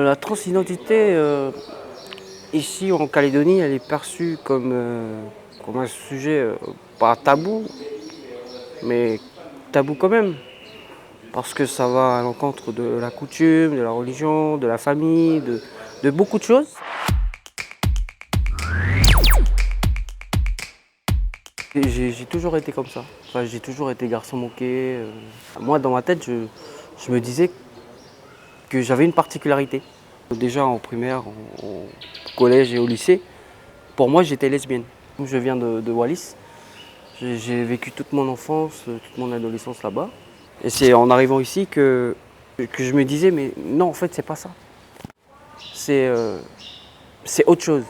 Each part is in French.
La transidentité, ici en Calédonie, elle est perçue comme un sujet pas tabou, mais tabou quand même, parce que ça va à l'encontre de la coutume, de la religion, de la famille, de beaucoup de choses. J'ai toujours été comme ça. Enfin, j'ai toujours été garçon moqué. Moi, dans ma tête, je me disais que j'avais une particularité. Déjà en primaire, au collège et au lycée, pour moi, j'étais lesbienne. Je viens de Wallis. J'ai vécu toute mon enfance, toute mon adolescence là-bas. Et c'est en arrivant ici que je me disais, mais non, en fait, c'est pas ça. C'est c'est autre chose.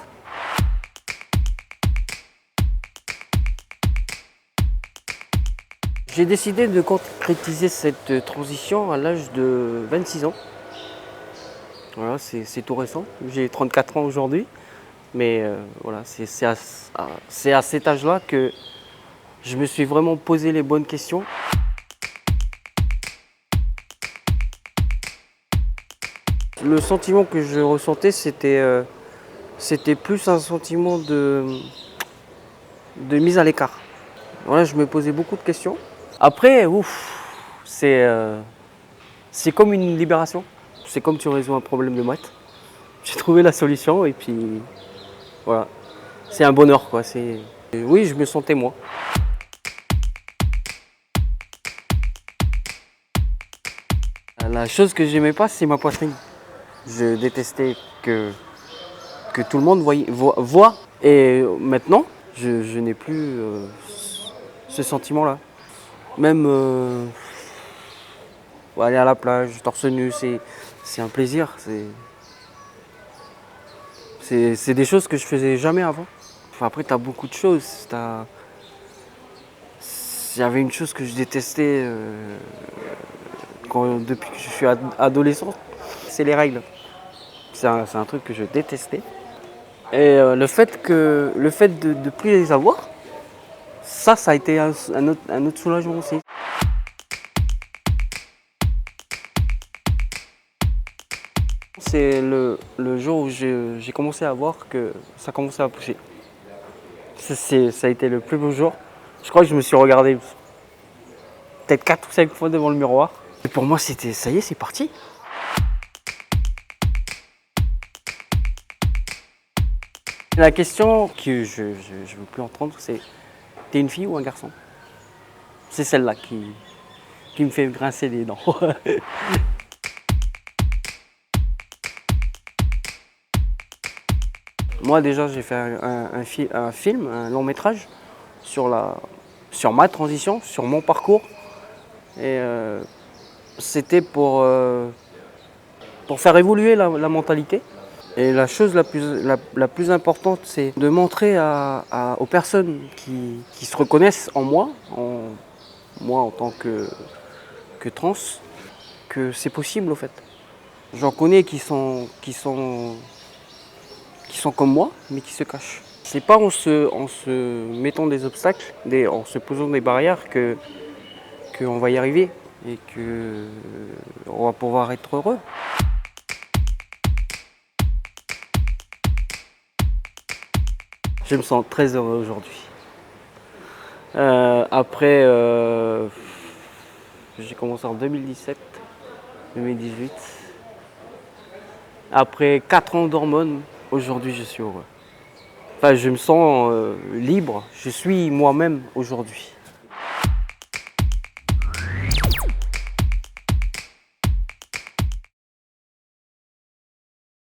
J'ai décidé de concrétiser cette transition à l'âge de 26 ans. Voilà, c'est tout récent. J'ai 34 ans aujourd'hui. Mais voilà, c'est à cet âge-là que je me suis vraiment posé les bonnes questions. Le sentiment que je ressentais, c'était plus un sentiment de mise à l'écart. Voilà, je me posais beaucoup de questions. Après, ouf, c'est comme une libération. C'est comme tu résous un problème de maths. J'ai trouvé la solution et puis voilà. C'est un bonheur quoi. Oui, je me sentais moi. La chose que j'aimais pas, c'est ma poitrine. Je détestais que tout le monde voit. Et maintenant, je n'ai plus ce sentiment-là. Même aller à la plage, torse nu, c'est un plaisir. C'est des choses que je faisais jamais avant. Enfin, après, tu as beaucoup de choses. Il y avait une chose que je détestais depuis que je suis adolescent, c'est les règles. C'est un truc que je détestais. Et le fait de ne plus les avoir, ça a été un autre soulagement aussi. C'est le jour où j'ai commencé à voir que ça commençait à pousser. Ça a été le plus beau jour. Je crois que je me suis regardé peut-être 4 ou 5 fois devant le miroir. Et pour moi, ça y est, c'est parti. La question que je ne veux plus entendre, c'est t'es une fille ou un garçon? C'est celle-là qui me fait grincer les dents. Moi déjà j'ai fait un film, un long métrage sur ma transition, sur mon parcours. Et c'était pour faire évoluer la mentalité. Et la chose la plus importante, c'est de montrer aux personnes qui se reconnaissent en moi, moi en tant que trans, que c'est possible au fait. J'en connais qui sont comme moi, mais qui se cachent. C'est pas en se mettant des obstacles, en se posant des barrières qu'on va y arriver et qu'on va pouvoir être heureux. Je me sens très heureux aujourd'hui. Après, j'ai commencé en 2017, 2018. Après 4 ans d'hormones, aujourd'hui je suis heureux. Enfin, je me sens libre, je suis moi-même aujourd'hui.